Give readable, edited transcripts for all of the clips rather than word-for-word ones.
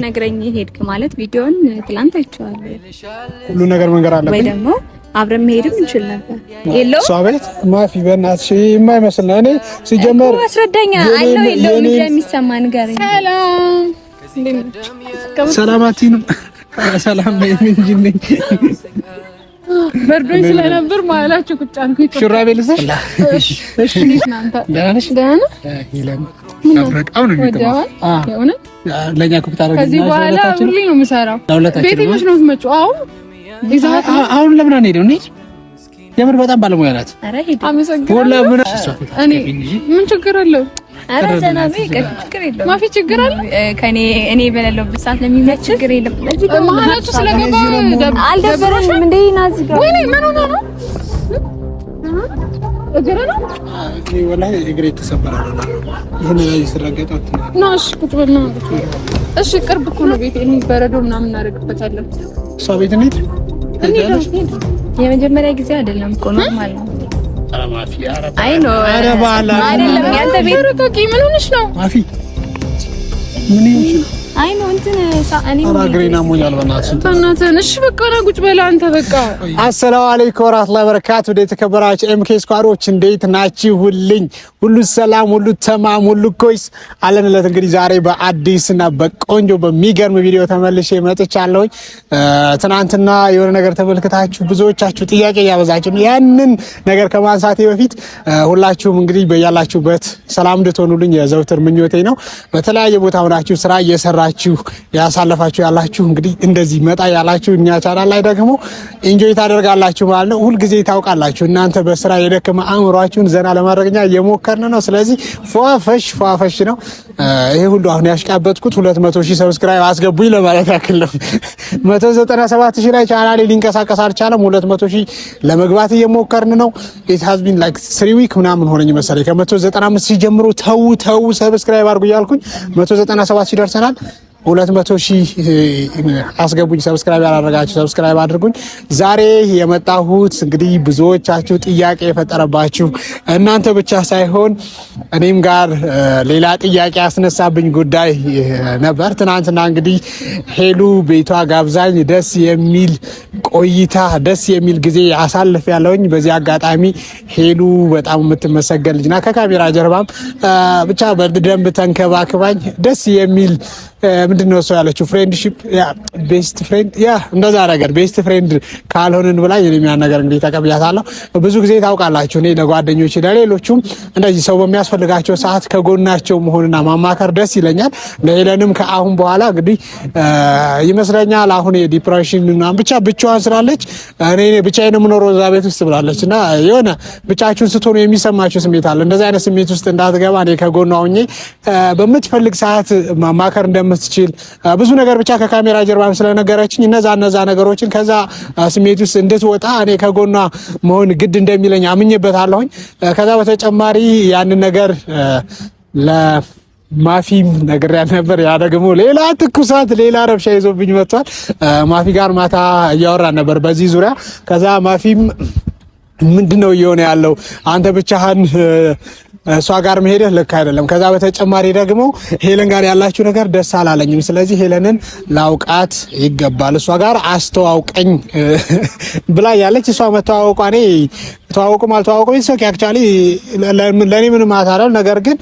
ሳትነግረኝ ሄድክ ማለት ቪዲዮን ትላንት አይቼዋለሁ። ሁሉ ነገር መንገር አለብኝ ወይ ደግሞ አብረን መሄድም እንችል ነበር። የለው እሷ ቤት ማፊ በእናትሽ የማይመስል ነው። እኔ ሲጀመር አስረዳኛ አለው የለው እንደሚሰማ ነገር ሰላማቲንም ሰላም በሚንጂኝ በርዶኝ ስለነበር ማላችሁ ቁጭ አልኩኝ። ሹራቤ ልዘሽ እሺ እናንተ ዳንሽ ዳና ይላል አብረቃው ነው የሚቀመው የእውነት ለኛ ኩፕታ አረጋግና ከዚህ በኋላ ሁሌ ነው የምሰራው። ቤቴ መች ነው የምትመጪው? አሁን ለምን አንሄድም? እንሂድ። የምር በጣም ባለሙያ ናት። አረ ሄድ አመሰግናለሁ። እኔ ምን ችግር አለው? አረ ዘናቤ ችግር የለውም። ማፊ ችግር አለ ከኔ እኔ በሌለበት ሰዓት ለሚመች ችግር የለም። እዚህ በመሀላችሁ ስለገባው አልደበረሽም እንዴ? ናዚ ጋር ወይኔ ምን ሆነ ነው? እግሬ ነው ወላሂ እግሬ ተሰበረ። ይሄን ላይ ሲረገጣት ነው። እሺ ቁጭ በልና እሺ ቅርብ እኮ ነው ቤቴ። እኔ በረዶ ምናምን እናደርግበታለን። እሷ ቤት እንሂድ። የመጀመሪያ ጊዜ አይደለም እኮ ኖርማል ነው። ማፊ አይ ኖ አይደለም ያንተ ቤት ሩቆቂ ምን ሆነሽ ነው? ማፊ ምን ይሁን አይ ኖ እንትን ሳአኒ አራግሬና ሞኛል በእናትህ እሺ በቃ ነው ቁጭ በላ አንተ በቃ። አሰላሙ አለይኩም ወራህመቱላሂ ወበረካቱ። እንዴት ተከበራችሁ ኤምኬ ስኳሮች እንዴት ናችሁልኝ? ሁሉ ሰላም፣ ሁሉ ተማም፣ ሁሉ ኮይስ አለንለት። እንግዲህ ዛሬ በአዲስና በቆንጆ በሚገርም ቪዲዮ ተመልሼ መጥቻለሁኝ። ትናንትና የሆነ ነገር ተመልክታችሁ ብዙዎቻችሁ ጥያቄ ያበዛችሁ ያንን ነገር ከማንሳቴ በፊት ሁላችሁም እንግዲህ በያላችሁበት ሰላም እንድትሆኑልኝ የዘውትር ምኞቴ ነው። በተለያየ ቦታ ሆናችሁ ስራ እየሰራ ያሳለፋችሁ ያላችሁ እንግዲህ እንደዚህ መጣ ያላችሁ እኛ ቻናል ላይ ደግሞ ኢንጆይ ታደርጋላችሁ ማለት ነው። ሁሉ ጊዜ ታውቃላችሁ እናንተ በስራ የደከመ አእምሯችሁን ዘና ለማድረግኛ እየሞከርን ነው። ስለዚህ ፏፈሽ ነው። ይሄ ሁሉ አሁን ያሽቃበጥኩት 200,000 ሰብስክራይብ አስገቡኝ ለማለት ያክል ነው። 197,000 ላይ ቻናሌ ሊንቀሳቀስ አልቻለም። 200,000 ለመግባት እየሞከርን ነው። it has been like 3 week ምናምን ሆነኝ መሰለኝ ከ195,000 ጀምሮ ተው ሰብስክራይብ አድርጉ እያልኩኝ 197,000 ደርሰናል። 200,000 አስገቡኝ። ሰብስክራይብ ያላደረጋችሁ ሰብስክራይብ አድርጉኝ። ዛሬ የመጣሁት እንግዲህ ብዙዎቻችሁ ጥያቄ የፈጠረባችሁ እናንተ ብቻ ሳይሆን እኔም ጋር ሌላ ጥያቄ ያስነሳብኝ ጉዳይ ነበር። ትናንትና እንግዲህ ሄሉ ቤቷ ጋብዛኝ ደስ የሚል ቆይታ ደስ የሚል ጊዜ አሳልፍ ያለውኝ። በዚህ አጋጣሚ ሄሉ በጣም የምትመሰገን ልጅ ናት። ከካሜራ ጀርባም ብቻ በደንብ ተንከባክባኝ ደስ የሚል ምንድነው እሷ ያለችው ፍሬንድሺፕ ቤስት ፍሬንድ እንደዛ ነገር ቤስት ፍሬንድ ካልሆነን ብላ የሚያን ነገር እንግዲህ ተቀብያታለሁ። ብዙ ጊዜ ታውቃላችሁ እኔ ለጓደኞቼ ለሌሎቹም እንደዚህ ሰው በሚያስፈልጋቸው ሰዓት ከጎናቸው መሆንና ማማከር ደስ ይለኛል። ለሄለንም ከአሁን በኋላ እንግዲህ ይመስለኛል አሁን የዲፕሬሽን ምናምን ብቻዋን ስላለች እኔ ብቻዬን የምኖረው እዛ ቤት ውስጥ ብላለች እና የሆነ ብቻችሁን ስትሆኑ የሚሰማችሁ ስሜት አለ። እንደዛ አይነት ስሜት ውስጥ እንዳትገባ እኔ ከጎኗ ሆኜ በምትፈልግ ሰዓት ማማከር እንደምትችል ብዙ ነገር ብቻ ከካሜራ ጀርባም ስለነገረችኝ እነዛ ነገሮችን ከዛ ስሜት ውስጥ እንድትወጣ እኔ ከጎኗ መሆን ግድ እንደሚለኝ አምኜበታለሁኝ። ከዛ በተጨማሪ ያንን ነገር ለማፊም ነግሬያት ነበር። ያ ደግሞ ሌላ ትኩሳት ሌላ ረብሻ ይዞብኝ መጥቷል። ማፊ ጋር ማታ እያወራን ነበር በዚህ ዙሪያ። ከዛ ማፊም ምንድነው እየሆነ ያለው አንተ ብቻህን እሷ ጋር መሄድህ ልክ አይደለም። ከዛ በተጨማሪ ደግሞ ሄለን ጋር ያላችሁ ነገር ደስ አላለኝም። ስለዚህ ሄለንን ላውቃት ይገባል፣ እሷ ጋር አስተዋውቀኝ ብላ ያለች። እሷ መተዋወቋ እኔ ተዋወቁም አልተዋወቁም ኢትስ አክቹአሊ ለኔ ምንም አታረል። ነገር ግን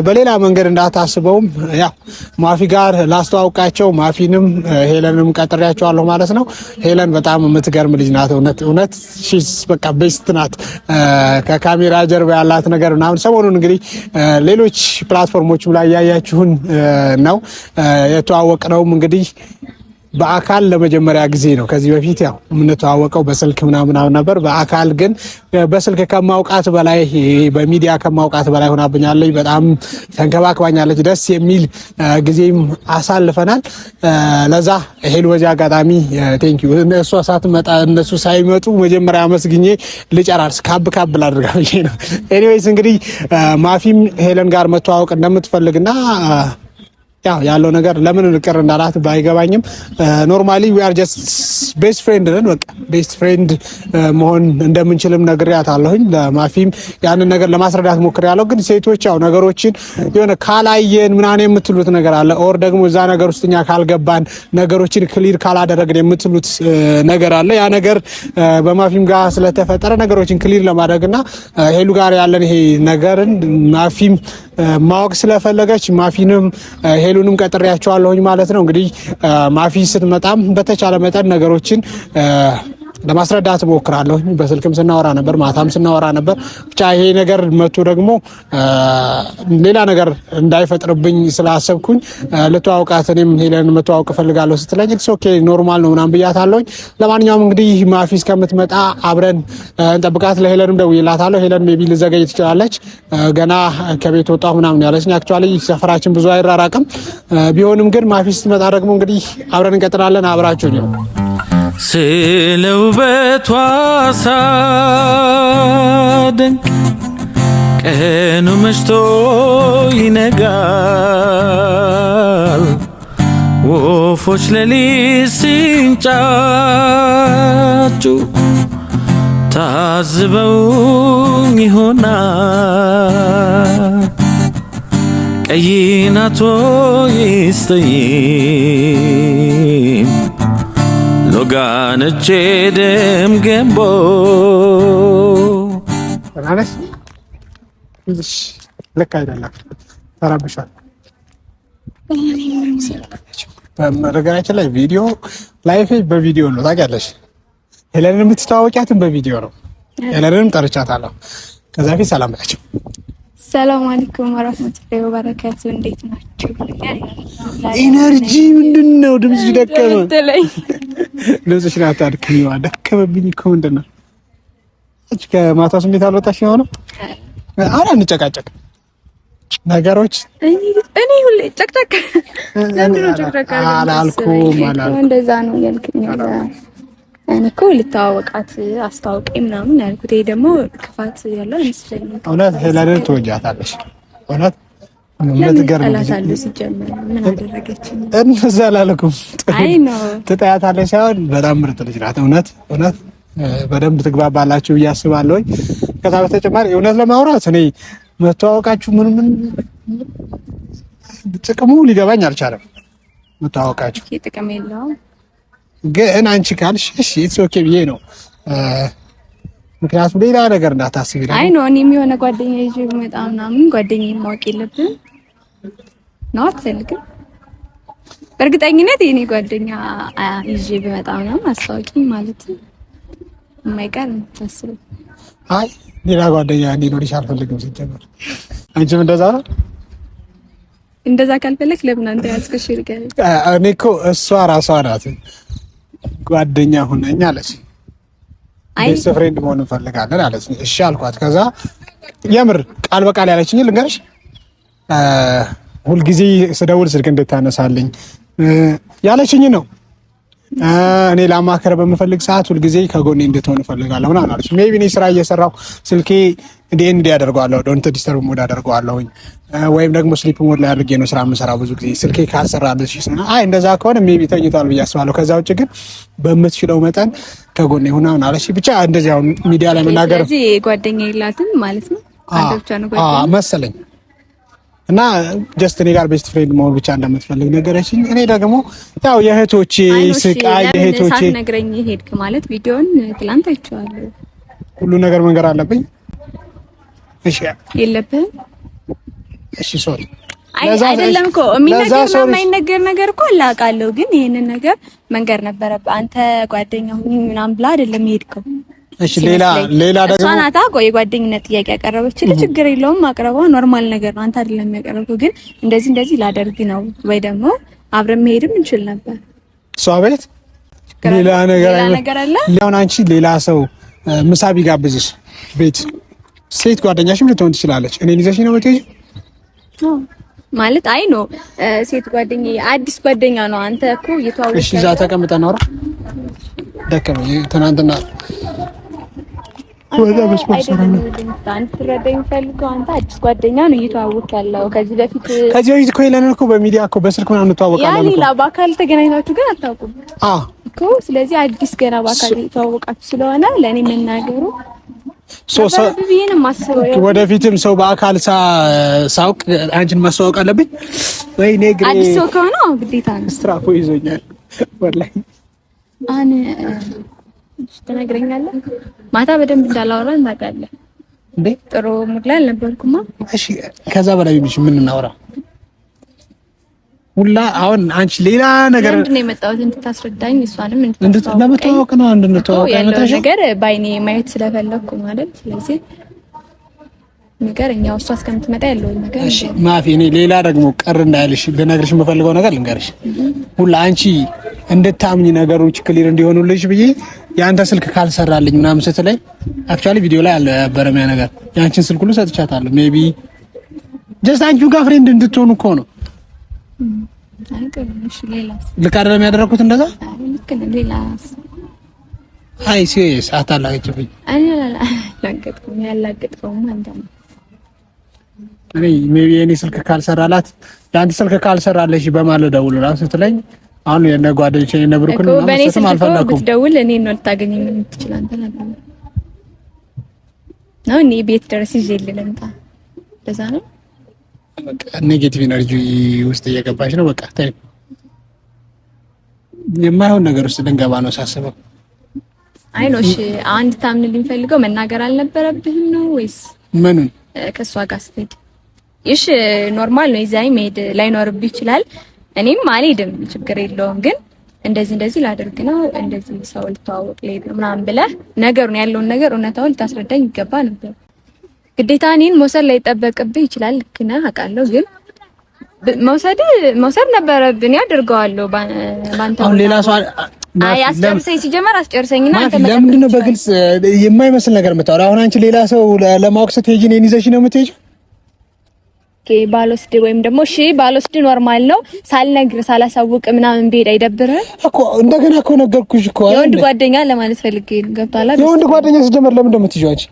በሌላ መንገድ እንዳታስበውም ያው ማፊ ጋር ላስተዋውቃቸው ማፊንም ሄለንም ቀጥሬያቸዋለሁ ማለት ነው። ሄለን በጣም የምትገርም ልጅ ናት። እውነት ሺስ በቃ ቤስት ናት። ከካሜራ ጀርባ ያላት ነገር ምናምን ሰሞኑን እንግዲህ ሌሎች ፕላትፎርሞችም ላይ ያያችሁን ነው የተዋወቅነውም እንግዲህ በአካል ለመጀመሪያ ጊዜ ነው። ከዚህ በፊት ያው የምንተዋወቀው በስልክ ምናምን ነበር። በአካል ግን በስልክ ከማውቃት በላይ በሚዲያ ከማውቃት በላይ ሆናብኛለች። በጣም ተንከባክባኛለች። ደስ የሚል ጊዜም አሳልፈናል። ለዛ ሄሉ በዚህ አጋጣሚ ቴንክ ዩ። እነሱ ሳትመጣ እነሱ ሳይመጡ መጀመሪያ አመስግኜ ልጨራርስ ካብ ላድርጋ ብዬ ነው። ኤኒዌይስ እንግዲህ ማፊም ሄለን ጋር መተዋወቅ እንደምትፈልግና ያለው ነገር ለምን ቅር እንዳላት ባይገባኝም ኖርማሊ we are just best friend ነን። በቃ ቤስት ፍሬንድ መሆን እንደምንችልም ነግሬያታለሁኝ። ለማፊም ያንን ነገር ለማስረዳት ሞክሬያለሁ። ግን ሴቶች ያው ነገሮችን የሆነ ካላየን ምናምን የምትሉት ነገር አለ ኦር ደግሞ እዛ ነገር ውስጥ እኛ ካልገባን ነገሮችን ክሊር ካላደረግን የምትሉት ነገር አለ። ያ ነገር በማፊም ጋር ስለተፈጠረ ነገሮችን ክሊር ለማድረግና ሄሉ ጋር ያለን ይሄ ነገርን ማፊም ማወቅ ስለፈለገች ማፊንም ሄሉንም ቀጥሬያቸዋለሁኝ ማለት ነው። እንግዲህ ማፊ ስትመጣም በተቻለ መጠን ነገሮችን ለማስረዳት ሞክራለሁ። በስልክም ስናወራ ነበር፣ ማታም ስናወራ ነበር። ብቻ ይሄ ነገር መቶ ደግሞ ሌላ ነገር እንዳይፈጥርብኝ ስላሰብኩኝ ልተዋውቃት እኔም ሄለን መተዋወቅ ፈልጋለሁ ስትለኝ ኢትስ ኦኬ ኖርማል ነው ምናምን ብያታለሁኝ። ለማንኛውም እንግዲህ ማፊ እስከምትመጣ አብረን እንጠብቃት። ለሄለንም ደውዬላታለሁ። ሄለን ሜቢ ልዘገይ ትችላለች፣ ገና ከቤት ወጣሁ ምናምን ያለችኝ። አክቹአሊ ሰፈራችን ብዙ አይራራቅም። ቢሆንም ግን ማፊ ስትመጣ ደግሞ እንግዲህ አብረን እንቀጥላለን። አብራችሁኝ ነው ስለ ውበቷ ሳደንቅ ቀኑ መሽቶ ይነጋል፣ ወፎች ሌሊት ሲንጫጩ ታዝበውኝ ይሆናል። ቀይ ናት ወይስ ጠይም ሎጋነቼ ደም ገንቦ ልክ አይደለም፣ ተረብሿል። በነገራችን ላይ ቪዲዮ ላይፍ በቪዲዮ ነው ታውቂያለሽ። ሄለንን የምትተዋወቂያትን በቪዲዮ ነው። ሄለንንም ጠርቻታለሁ። ከዛ ፊት ሰላም ናቸው። ሰላም አለይኩም ወራህመቱላሂ ወበረካቱ። እንዴት ናችሁ? ኢነርጂ ምንድነው? ድምጽ ደከመ። ልብስሽን አታድክሚ። ደከመብኝ እኮ ምንድን ነው? እች ከማታ ስሜት አልወጣሽ ነው ነው? አሁን እንጨቃጨቅ ነገሮች እኔ ሁሌ ጨቅጨቅ ለምን ነው ጨቅጨቅ አላልኩም። እንደዛ ነው ያልከኝ። እኔ እኮ ልታወቃት አስታውቄ ምናምን ያልኩት። ይሄ ደግሞ ክፋት ያለው አይመስለኝም። እውነት ሄለንን ትወጃታለሽ? እውነት ምን አደረገችኝ? እንደዛ አላልኩም። አይ ነው ትጠያታለሽ ሳይሆን በጣም ምርጥ ልጅ ናት። እውነት በደንብ ትግባባላችሁ ብዬ አስባለሁ። ከዛ በተጨማሪ እውነት ለማውራት እኔ መተዋወቃችሁ ምን ጥቅሙ ሊገባኝ አልቻለም። መተዋወቃችሁ ጥቅም የለውም። ግን አንቺ ካልሽ እሺ ኢትስ ኦኬ ብዬ ነው። ምክንያቱም ሌላ ነገር እንዳታስቢ ነው። አይ ነው እኔም የሆነ ጓደኛ ይዤ ብመጣ ምናምን ጓደኛዬን ማወቅ የለብንም ነው አትፈልግም? በእርግጠኝነት የኔ ጓደኛ ይዤ ብመጣ ምናምን አስታውቂኝ ማለት የማይቀር ታስብ። አይ ሌላ ጓደኛ እንዲኖርሽ አልፈልግም ሲጀመር። አንቺም እንደዛ ነው? እንደዛ ካልፈለክ ለምን አንተ ያስከሽ ይርጋል? እኔ እኮ እሷ ራሷ ናት ጓደኛ ሁነኝ አለች። ቤስት ፍሬንድ መሆን እንፈልጋለን አለች። እሺ አልኳት። ከዛ የምር ቃል በቃል ያለችኝ ልንገርሽ፣ ሁልጊዜ ስደውል ስልክ እንድታነሳልኝ ያለችኝ ነው። እኔ ላማከረ በምፈልግ ሰዓት ሁልጊዜ ከጎኔ እንድትሆን እፈልጋለሁ ምናምን አለች። ሜቢ እኔ ስራ እየሰራሁ ስልኬ እንዲ ያደርገዋለሁ፣ ዶንት ዲስተርብ ሞድ አደርገዋለሁኝ፣ ወይም ደግሞ ስሊፕ ሞድ ላይ አድርጌ ነው ስራ የምሰራው ብዙ ጊዜ ስልኬ ካልሰራልሽ። አይ እንደዛ ከሆነ ሜቢ ተኝቷል ብዬ አስባለሁ። ከዛ ውጭ ግን በምትችለው መጠን ከጎኔ ሆና ምናምን አለች። ብቻ እንደዚህ አሁን ሚዲያ ላይ መናገር ስለዚህ ጓደኛ የላትም ማለት ነው አንተ ብቻ ነው ጓደኛ መሰለኝ። እና ጀስት እኔ ጋር ቤስት ፍሬንድ መሆን ብቻ እንደምትፈልግ ነገረችኝ። እኔ ደግሞ ያው የእህቶቼ ስቃይ የእህቶቼ ሳትነግረኝ ሄድክ ማለት ቪዲዮን ትላንት አይቼዋለሁ። ሁሉ ነገር መንገር አለብኝ? እሺ የለብህም? እሺ ሶሪ። አይደለም እኮ የሚነገርና የማይነገር ነገር እኮ አላውቃለሁ፣ ግን ይሄንን ነገር መንገር ነበረብህ አንተ። ጓደኛ ሁኚ ምናምን ብላ አይደለም ሄድከው። እሺ ሌላ ደግሞ እሷ ናታ ቆይ የጓደኝነት ጥያቄ ያቀረበችልህ። ችግር የለውም ማቅረቧ ኖርማል ነገር ነው። አንተ አይደለም ያቀረብከው፣ ግን እንደዚህ ላደርግ ነው ወይ ደግሞ አብረን መሄድም እንችል ነበር። እሷ ቤት ሌላ ነገር አለ። አሁን አንቺ ሌላ ሰው ምሳ ቢጋብዝሽ ቤት ሴት ጓደኛሽም ልትሆን ትችላለች። እኔን ይዘሽ ነው የምትሄጂው ማለት አይ ነው ሴት ጓደኛ አዲስ ጓደኛ ነው። አንተ እኮ እየተዋወቅሽ እሺ፣ እዛ ተቀምጠን አውራ። ደከመኝ ትናንትና ወደ መስማት አንተ ትረዳኝ ፈልገው አንተ አዲስ ጓደኛ ነው እየተዋወቅ ያለው። ከዚህ በፊት እኮ የለን እኮ በሚዲያ እኮ በስልክ ምናምን እንተዋወቃለን እኮ። ያ በአካል ተገናኝታችሁ ግን አታውቁም እኮ። ስለዚህ አዲስ ገና በአካል የተዋወቃችሁ ስለሆነ ለኔ መናገሩ ወደፊትም ሰው በአካል ሳውቅ አንቺን ማስተዋወቅ አለብኝ ወይ? ነግሬ አዲስ ሰው ከሆነ ግዴታ ነው። ስትራፎ ይዞኛል ወላሂ። ትነግረኛለህ። ማታ በደንብ እንዳላወራ ታውቃለህ እንዴ? ጥሩ ሙድ ላይ አልነበርኩማ። እሺ ከዛ በላይ ምን እናወራ ሁላ? አሁን አንቺ ሌላ ነገር ምንድን ነው የመጣሁት እንድታስረዳኝ፣ እሷንም እንድትተዋወቅ ነው። እንድንተዋወቅ ያለው ነገር ባይኔ ማየት ስለፈለኩ ማለት። ስለዚህ ንገረኝ፣ እሷ እስከምትመጣ ያለውን ነገር። እሺ ማፊ፣ እኔ ሌላ ደግሞ ቀር እንዳይልሽ ልነግርሽ የምፈልገው ነገር ልንገርሽ። ሁላ አንቺ እንድታምኝ ነገሮች ክሊር እንዲሆኑልሽ ብዬ የአንተ ስልክ ካልሰራልኝ ምናምን ስትለኝ አክቹአሊ ቪዲዮ ላይ አለ ያበረሚያ ነገር የአንቺን ስልክ ሁሉ ሰጥቻታለሁ። ሜቢ ጀስት አንቺው ጋር ፍሬንድ እንድትሆኑ እኮ ነው። ልክ አይደለም ያደረኩት እንደዛ? አይ ሲሪየስ አታላገጭብኝ። እኔ ሜቢ የኔ ስልክ ካልሰራላት የአንተ ስልክ ካልሰራለሽ በማለት ደውልላት ስትለኝ አሁን የነ ጓደኞቼ የነ ብሩክን ማስተም አልፈለኩም። ብትደውል እኔ ነው ልታገኘኝ የምትችል አንተ ነበር ነው። እኔ ቤት ድረስ ይዤ ልምጣ። ለዛ ነው ኔጌቲቭ ኤነርጂ ውስጥ እየገባሽ ነው። በቃ ታይ የማይሆን ነገር ውስጥ ልንገባ ነው ሳስበው። አይ ነው እሺ፣ አንድ ታምንልኝ ፈልገው መናገር አልነበረብህም ነው ወይስ ምኑን? ከሷ ጋር ስትሄድ እሺ ኖርማል ነው። ይዛይ መሄድ ላይኖርብህ ይችላል። እኔም አልሄድም ችግር የለውም። ግን እንደዚህ ላደርግ ነው እንደዚህ ሰው ልተዋወቅ ልሄድ ነው ምናምን ብለህ ነገሩን ያለውን ነገር እውነታውን ልታስረዳኝ ይገባ ነበር። ግዴታ እኔን መውሰድ ላይ ጠበቅብህ ይችላል። ልክ ነህ አውቃለሁ። ግን መውሰድ ነበረብኝ። ያደርገዋለሁ ባንተ አሁን ሌላ ሰው አስጨርሰኝ። ሲጀመር አስጨርሰኝና አንተ ለምንድን ነው በግልጽ የማይመስል ነገር የምታወራው? አሁን አንቺ ሌላ ሰው ለማወቅ ስትሄጂ እኔን ይዘሽ ነው የምትሄጂው? ባልወስድ ወይም ደግሞ እሺ ባልወስድ ኖርማል ነው። ሳልነግር ሳላሳውቅ ምናምን ብሄድ አይደብርህም እኮ? እንደገና እኮ ነገርኩሽ እኮ የወንድ ጓደኛ ለማለት ፈልጌ ነው። ገብቶሃል? የወንድ ጓደኛ ሲጀመር ለምን እንደምትይው አንቺ?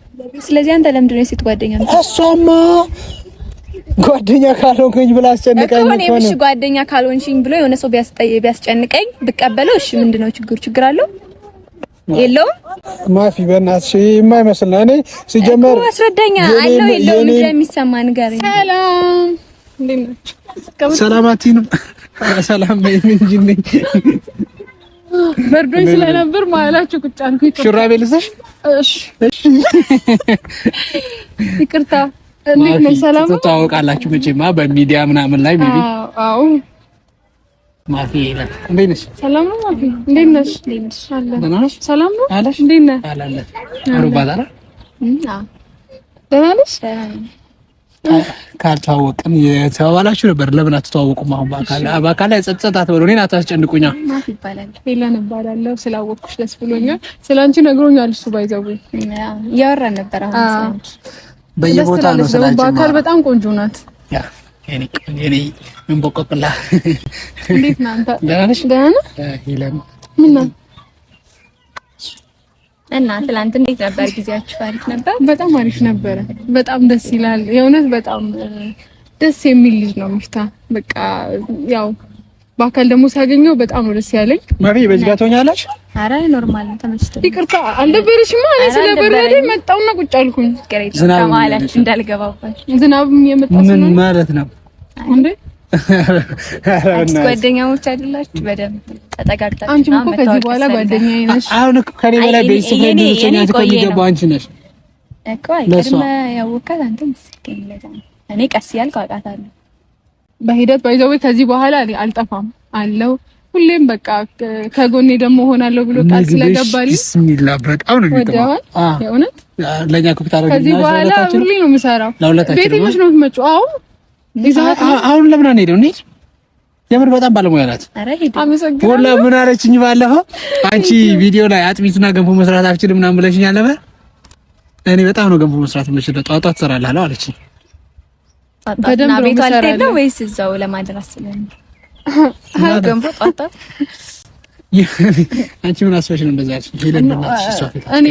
ስለዚህ አንተ ለምንድን ነው የሴት ጓደኛ? እሷማ ጓደኛ ካልሆንኩኝ ብላ አስጨንቀኝ እኮ ነው። እሺ ጓደኛ ካልሆንሽኝ ብሎ የሆነ ሰው ቢያስጨንቀኝ ብቀበለው እሺ ምንድነው ችግር አለው? የለውም ማፊ በእናትሽ የማይመስል ነው። እኔ ሲጀመር አስረዳኛ አለው የለውም እንጂ የሚሰማ ነገር ሰላም እንዴት ነሽ? ሰላማቲ ነው። ሰላም ነኝ እንጂ ነኝ። በርዶኝ ስለነበር ማላችሁ ቁጭ አልኩኝ። ሹራቤ ልዘሽ? እሺ ይቅርታ። እንዴት ነሽ? ሰላም ነው። ተዋወቃላችሁ መቼማ በሚዲያ ምናምን ላይ ሜቢ። አዎ ማፊ ይላል። እንዴት ነሽ? ሰላም ነው ማፊ። እንዴት ነሽ? ደህና ነሽ? ሰላም ነው። እንዴት ነሽ? አላለ አሩባታራ ደህና ነሽ? ካልተዋወቅን የተባባላችሁ ነበር። ለምን አትተዋወቁም? አሁን በአካል ላይ ጸጥታ አትበሉ። እኔን አታስጨንቁኛ። ማፊ ይባላል። ሄለን እባላለሁ። ስላወቅኩሽ ደስ ብሎኛል። ስላንቺ ነግሮኛል እሱ ባይዘው እያወራን ነበር። አሁን በየቦታ ነው ስላንቺ በአካል በጣም ቆንጆ ናት። ያ የኔ ምን ቦቆቅላ እንዴት ነህ አንተ? ደህና ነሽ? ደህና ነህ? ሄለን ምን ነው እና ትላንት እንዴት ነበር ጊዜያችሁ? አሪፍ ነበር? በጣም አሪፍ ነበረ። በጣም ደስ ይላል። የእውነት በጣም ደስ የሚል ልጅ ነው ሚፍታ። በቃ ያው በአካል ደግሞ ሳገኘው በጣም ነው ደስ ያለኝ። ማሪ በዚህ ጋር ትሆኛለሽ? ኧረ ኖርማል ነው። ተመስገን። ይቅርታ አልነበረሽማ። እኔ ስለበረደኝ መጣውና ቁጭ አልኩኝ። ዝናብ ማለት እንዳልገባባሽ ዝናብም የመጣ ምን ማለት ነው እንዴ? አዲስ ጓደኛሞች አይደላችሁ? በደንብ ተጠጋግታችሁ። አንቺም እኮ ከዚህ በኋላ ጓደኛዬ ነሽ። አሁን እኮ ከኔ በላይ ቤተሰብ እንደሆነች እኮ የሚገባው አንቺ ነሽ እኮ። አይቀርም ያወቃት አንተ ምስኪን ለዛ ነው። እኔ ቀስ እያልኩ አውቃታለሁ በሂደት ባይዘው። ከዚህ በኋላ እኔ አልጠፋም አለው ሁሌም በቃ ከጎኔ ደግሞ ሆናለሁ ብሎ ቃል ስለገባልኝ ቢስሚላህ በጣም ነው የሚገባው። የእውነት ለኛ ኩፕታራ ከዚህ በኋላ ሁሌ ነው የምሰራው። ቤቴ መች ነው የምትመጪው? አሁን ለምን አንሄድም? እንሂድ። የምር በጣም ባለሙያ ናት። አመሰግናለሁ። ወላ ምን አለችኝ ባለፈው፣ አንቺ ቪዲዮ ላይ አጥሚትና ገንፎ መስራት አልችልም ምናምን ብለሽኛል ነበር። እኔ በጣም ነው ገንፎ መስራት የምችለው፣ ጧት ጧት ትሰራለህ አለችኝ። በደንብ ነው ቤቷ አልተሄደ ወይስ እዛው ለማድረስ ስለኝ ገንፎ ጧት ጧት? አንቺ ምን አስበሽ ነው እንደዛ አልሽኝ? ሄለን እናትሽ ሷፊት እኔ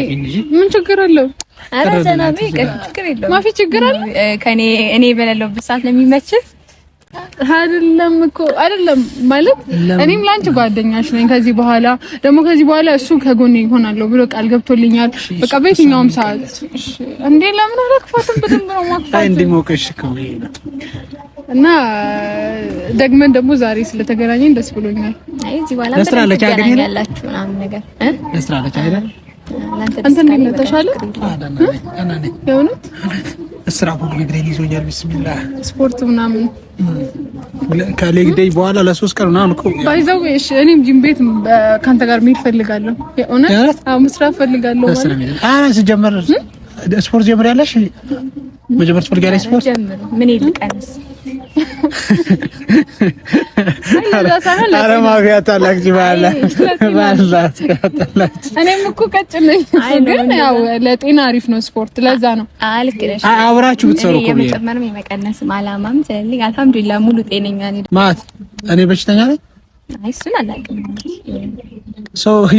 ምን ችግር አለው? ኧረ ዘና በይ ችግር የለውም። ማፊ ችግር አለ ከኔ እኔ በሌለውበት ሰዓት ለሚመችህ አይደለም እኮ አይደለም ማለት እኔም ላንቺ ጓደኛሽ ነኝ። ከዚህ በኋላ እሱ ከጎኔ ይሆናል ብሎ ቃል ገብቶልኛል። በቃ በየትኛውም ሰዓት እንዴ ለምን አላክፋትም? በደንብ ነው ማክፋት እንዲሞቀሽ ከሆነ እና ደግመን ደግሞ ዛሬ ስለተገናኘን ደስ ብሎኛል። አይ እዚህ በኋላ በደንብ ትገናኛላችሁ ምናምን ነገር ለስራ ለቻ አይደል? አንተ እንዴት ተሻለ? የእውነት እስራ ሁሉ ግሬን ይዞኛል። ቢስሚላህ ስፖርት ምናምን ከሌግ ዴይ በኋላ ለሶስት ቀን ምናምን እኮ ባይዘው እሺ፣ እኔም ጂም ቤት ካንተ ጋር መሄድ ፈልጋለሁ። የእውነት መስራት ፈልጋለሁ ማለት ሲጀመር ስፖርት ጀምር ያለሽ መጀመር ትፈልጋለሽ? ስፖርት ምን ይልቀንስ አረ ማፊያ ታላቅጂ ባላ እኔም እኮ ቀጭን ነኝ፣ ግን ያው ለጤና አሪፍ ነው ስፖርት። ለዛ ነው አልክለሽ አብራችሁ ብትሰሩ እኮ የመጨመርም የመቀነስም አላማም ስለዚህ አልሐምዱሊላህ ሙሉ ጤነኛ ነኝ ማለት እኔ በሽተኛ ነኝ። አይ እሱን አላውቅም።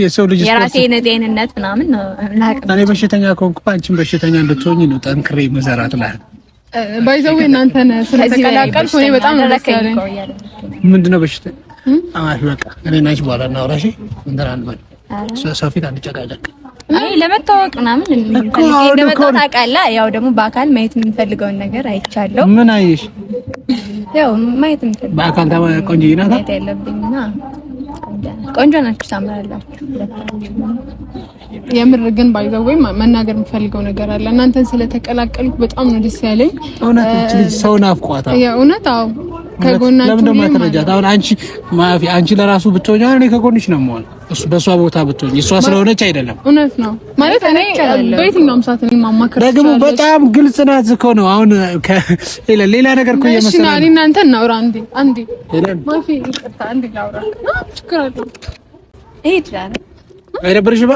የሰው ልጅ የራሴን ጤንነት ምናምን ነው ላውቅ። እኔ በሽተኛ ከሆንኩ አንቺም በሽተኛ እንድትሆኚ ነው ጠንክሬ መሰራት ላይ ባይዘው እናንተን ስለተቀላቀልኩ እኔ በጣም ነው ደስ ያለኝ። ምንድነው በሽታ? አይ በቃ እኔ ናች በኋላ እናውራሽ እንትን አንበል ሶፊት አንጨቃጨቅ። አይ ለመታወቅ ምናምን እንደመጣ ታውቃለህ። ያው ደግሞ በአካል ማየት የምንፈልገውን ነገር አይቻለሁ። ምን አየሽ? ያው ማየት የምንፈልገው በአካል ቆንጆ ናት። ማየት ያለብኝና ቆንጆ ናችሁ፣ ታምራላችሁ። የምር ግን ባይዘው መናገር የምፈልገው ነገር አለ። እናንተን ስለተቀላቀልኩ በጣም ነው ደስ ያለኝ። እውነት እቺ ልጅ ሰው ናፍቋታል። የእውነት አዎ፣ ከጎናችሁ ለምን ደማ ተረጃት። አሁን አንቺ ለራሱ ብትሆኚ እኔ ከጎንሽ ነው የምሆነው። እሱ በሷ ቦታ ብትሆኚ እሷ ስለሆነች አይደለም። እውነት ነው ማለት እኔ በየትኛውም ሰዓት እኔ ማማከር ደግሞ በጣም ግልጽ ናት እኮ ነው። አሁን ሌላ ነገር እኮ እየመሰለኝ ነው። እሺ እናንተ እናውራ አንዴ ማፊ ይቅርታ፣ አንዴ ላውራ። ችግር አለው ይሄ ይችላል አይደብርሽም?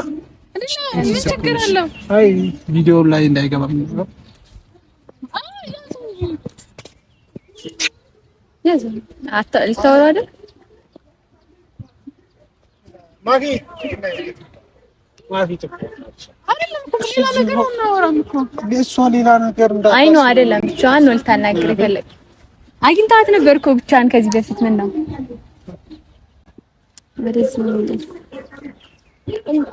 ምን ችግር አለው? አይ ቪዲዮ ላይ እንዳይገባ ነው። ልታወራ አይደል? ማፊ አይደለም እኮ ሌላ ነገር ነው እናወራም እኮ እሷ ሌላ ነገር አይ ነው አይደለም፣ ብቻዋን ነው ልታናግር የፈለግ አግኝታት ነበር እኮ ብቻዋን ከዚህ በፊት ምን ነው ወደዚህ ነው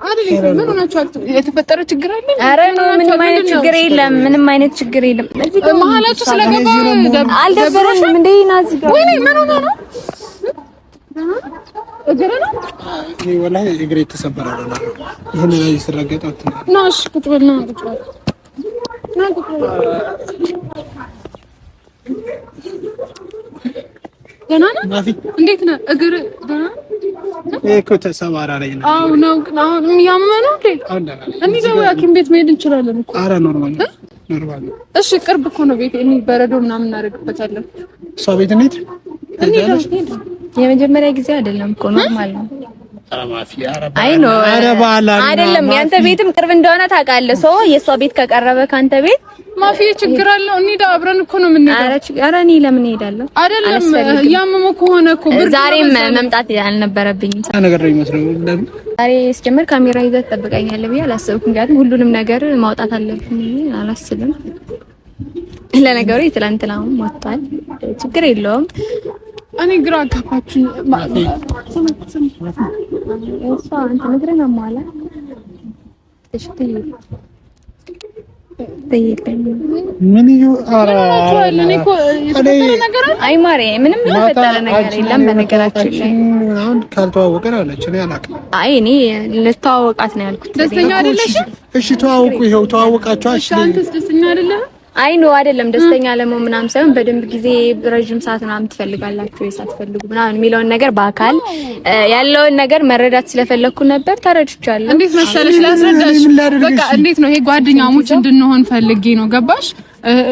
አይደለም። ምን ሆናችኋል? የተፈጠረ ችግር አለ? ኧረ ነው ምንም አይነት ችግር የለም። ምንም አይነት ችግር የለም። እዚህ ጋር መሀላችሁ ስለገባ አልደበረሽም እንዴ? ናዚ ጋር ወይኔ ምን ሆነ ነው? እግሬ ነው ወላሂ እግሬ ተሰበረ ነው። ይሄን ላይ ሲረገጣት ነው። እሺ ቁጭ በል ነው ቁጭ በል ነው ቁጭ በል። ደህና ነህ? እንዴት ነህ? እግር ደህና እኮ ተሰባራ ላይ ነው። አዎ ነው። አሁን የሚያመነው እንዴ? ነው ሐኪም ቤት መሄድ እንችላለን እኮ። ኧረ ኖርማል ነው። እሺ ቅርብ እኮ ነው ቤት። እኔ በረዶ ምናምን እናደርግበታለን። እሷ ቤት እንሂድ። የመጀመሪያ ጊዜ አይደለም እኮ ኖርማል ነው። አይ ኖ አይደለም። ያንተ ቤትም ቅርብ እንደሆነ ታውቃለህ። ሰው የሷ ቤት ከቀረበ ካንተ ቤት ማፊ ችግር አለው። እንሂድ አብረን እኮ ነው የምንሄደው። ኧረ እኔ ለምን እሄዳለሁ? አይደለም ያመመው ከሆነ እኮ ዛሬም መምጣት አልነበረብኝም። ነገር ነው የሚመስለው። ዛሬ እስጀምር ካሜራ ይዘህ ትጠብቀኛለህ ብዬ አላሰብኩም። ምክንያቱም ሁሉንም ነገር ማውጣት አለብኝ አላስብም። ለነገሩ የትላንትናው ሞቷል፣ ችግር የለውም። እኔ ግራ አጋባችኝ። እሷ አንተ ንግረና ማላ ምን አይ ማሬ ምንም የተፈጠረ ነገር የለም። በነገራችን ላይ አሁን ካልተዋወቀን አለች። እኔ አላውቅም። አይ እኔ ልተዋወቃት ነው ያልኩት። ደስተኛ አይደለሽም? እሺ ተዋወቁ። ይኸው ተዋወቃችሁ። እሺ አንተስ ደስተኛ አይደለህ? አይ ነው አይደለም። ደስተኛ ለመሆን ምናምን ሳይሆን በደንብ ጊዜ ረጅም ሰዓት ምናምን ትፈልጋላችሁ ወይስ አትፈልጉ ምናምን የሚለውን ነገር በአካል ያለውን ነገር መረዳት ስለፈለኩ ነበር። ተረድቻለሁ። እንዴት መሰለሽ ላስረዳሽ። በቃ እንዴት ነው ይሄ ጓደኛሞች እንድንሆን ፈልጌ ነው። ገባሽ?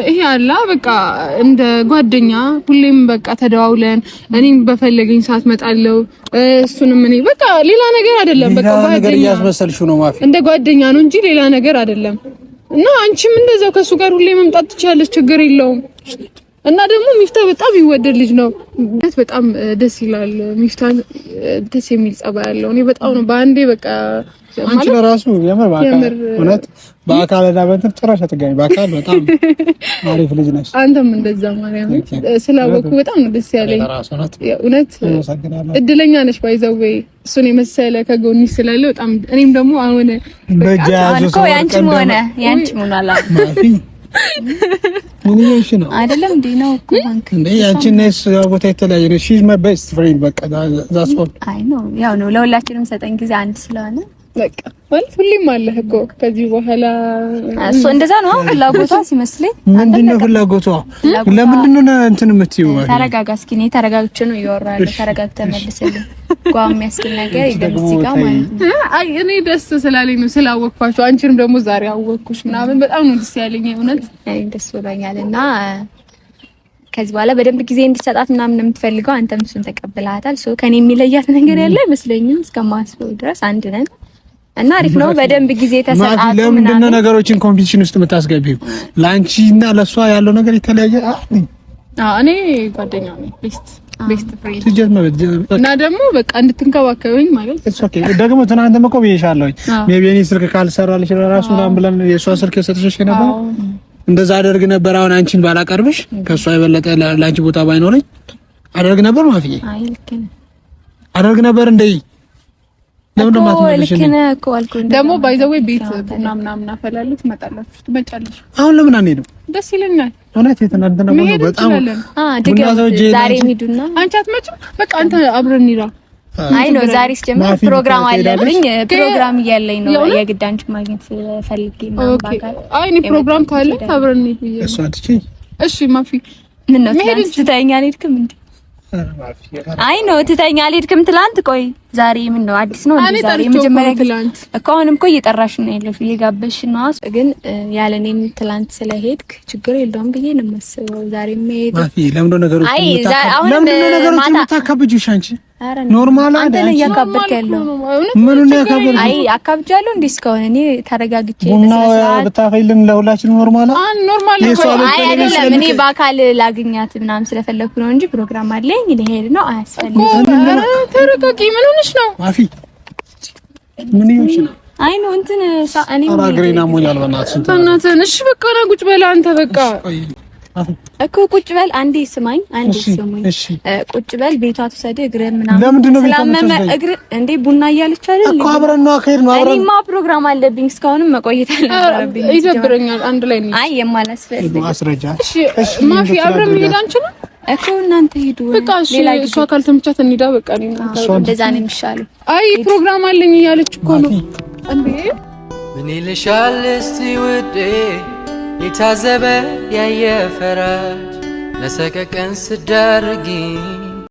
ይሄ አላ በቃ እንደ ጓደኛ ሁሌም በቃ ተደዋውለን እኔም በፈለገኝ ሰዓት መጣለው እሱንም እኔ በቃ ሌላ ነገር አይደለም። በቃ ጓደኛ እያስመሰልሽው ነው ማፊ። እንደ ጓደኛ ነው እንጂ ሌላ ነገር አይደለም። እና አንቺም እንደዛው ከሱ ጋር ሁሌ መምጣት ትችያለሽ፣ ችግር የለውም። እና ደግሞ ሚፍታ በጣም ይወደድ ልጅ ነው። በጣም ደስ ይላል። ሚፍታ ደስ የሚል ጸባይ ያለው እኔ በጣም ነው በአንዴ በቃ አንቺ ለራሱ የምር በአካል እውነት በአካል እና በእንትን ጭራሽ አትገናኝ። በአካል በጣም አሪፍ ልጅ ነሽ። አንተም እንደዛ ማርያም ስላወኩ በጣም ነው ደስ ያለኝ። እውነት እድለኛ ነሽ። ባይዘዌ እሱን የመሰለ ከጎንሽ ስላለ በጣም እኔም ደግሞ አሁን በጃዞ ሰው ያንቺም ሆነ አላ ምን ይሽ ነው አይደለም እንዴ ነው እኮ ባንክ እንዴ ያንቺ ነስ ቦታ የተለያየ ነው። ሺዝ ማይ ቤስት ፍሬንድ በቃ ዛስ ኦል አይ ኖ ያው ነው ለሁላችንም ሰጠን ጊዜ አንድ ስለሆነ በቃ ማለት ሁሌም አለህ እኮ ከዚህ በኋላ እሱ እንደዛ ነው ፍላጎቷ ሲመስለኝ። ምንድነው ፍላጎቷ? ለምንድን ነው እንትን የምትይው? ተረጋጋ እስኪ ነው ተረጋግቼ ነው እያወራለሁ። ተረጋግተህ መልስልኝ። ጓም የሚያስብል ነገር የለም እዚህ ጋር ማለት ነው። አይ እኔ ደስ ስላለኝ ነው ስላወቅኳቸው። አንቺንም ደግሞ ዛሬ አወቅኩሽ ምናምን በጣም ነው ደስ ያለኝ እውነት። አይ ደስ ብሎኛልና ከዚህ በኋላ በደንብ ጊዜ እንድትሰጣት ምናምን ነው የምትፈልገው። አንተም እሱን ተቀብለሃታል። ሶ ከኔ የሚለያት ነገር ያለ አይመስለኝም እስከማስበው ድረስ አንድ ነን እና አሪፍ ነው። በደንብ ጊዜ ተሰጣጡ ምናምን። ለምንድን ነው ነገሮችን ኮምፒቲሽን ውስጥ የምታስገቢው? ላንቺና ለሷ ያለው ነገር የተለያየ እኔ ጓደኛው ነኝ ቤስት ፍሬንድ እና ደግሞ በቃ እንድትንከባከበኝ ማለት እሱ ኦኬ። ደግሞ ትናንትም እኮ ብዬሻለሁኝ ሜቢ እኔ ስልክ ካልሰራልሽ ለራሱ ምናምን ብለን የሷ ስልክ ሰጥተሽ ነበር እንደዛ አደርግ ነበር። አሁን አንቺን ባላቀርብሽ ከሷ የበለጠ ላንቺ ቦታ ባይኖረኝ አደርግ ነበር ማፍዬ። አይ ልክ ነህ አደርግ ነበር እንደይ ለምን ደማት ነው ልክ ነህ እኮ አልኩኝ። ደግሞ ባይ ዘ ዌይ ቤት ቡና ምናምን አፈላልት ትመጣላችሁ ትመጫለሽ። አሁን ለምን አንሄድም? ደስ ይለኛል እውነት የተናደነ ነው በጣም ዛሬ ሂዱና አንቺ አትመጭም? በቃ አንተ አብረን እንሂዳ። አይ ነው ዛሬ ሲጀምር ፕሮግራም አለብኝ። ፕሮግራም እያለኝ ነው የግድ አንቺ ማግኘት ፈልጌ ነው ባካል። አይ እኔ ፕሮግራም ካለ አብረን እንሂድ ብዬሽ። እሷ አትቺ እሺ ማፊ ምን ነው ትተኛ አልሄድክም እንዴ? አይ ነው ትተኛ አልሄድክም ትላንት። ቆይ ዛሬ ምን ነው አዲስ ነው እንዴ? ዛሬ መጀመሪያ ትላንት እኮ አሁንም እኮ እየጠራሽ ነው ያለሽ እየጋበሽ ነው። ግን ያለኔም ትላንት ስለሄድክ ችግር የለውም ብዬ ነው የማስበው። ዛሬ ሄድ ማፊ ለምን ነው ነገሮች የምታካብጂው? አንቺ ኖርማል አንተ ነህ እያካበድክ ያለው። ምን ነው ያካበድኩ? አይ አካብጃለሁ እንዴ? እስካሁን እኔ ተረጋግቼ ቡና ብታፈይልን ለሁላችንም ኖርማል ኖርማል ነው። አይ አይደለም እኔ በአካል ላግኛት ምናምን ስለፈለኩ ነው እንጂ ፕሮግራም አለኝ ልሄድ ነው። አያስፈልግም። ተረጋጊ። ምን ሆነሽ ነው ማፊ? ምን ይሆንሽ ነው? አይ ነው እንትን እኔ አራግሬና ሞኛል በእናትህ። እሺ በቃ ነው ቁጭ በል አንተ በቃ እኮ ቁጭ በል አንዴ ስማኝ፣ አንዴ ስሙኝ። ቁጭ በል ቤቷ ትሰድህ እግርህን ምናምን ለምንድን ነው ስላመመ እግር እንዴ ቡና እያለች አይደል እኮ አብረን ነው አከይድ ነው አብረን። እኔማ ፕሮግራም አለብኝ እስካሁንም መቆየት አለብኝ። ይደብረኛል። አንድ ላይ ነው። አይ የማላስፈልግ ማስረጃ። እሺ ማፊ አብረን መሄድ አንችልም እኮ እናንተ ሄዱ። በቃ እሷ ካልተመቻት እንሂዳ። በቃ እንደዛ ነው የሚሻለው። አይ ፕሮግራም አለኝ እያለች እኮ ነው እንዴ። ምን ይልሻል እስቲ ውዴ የታዘበ ያየ ፈራጅ ለሰቀቀን ስዳርጊኝ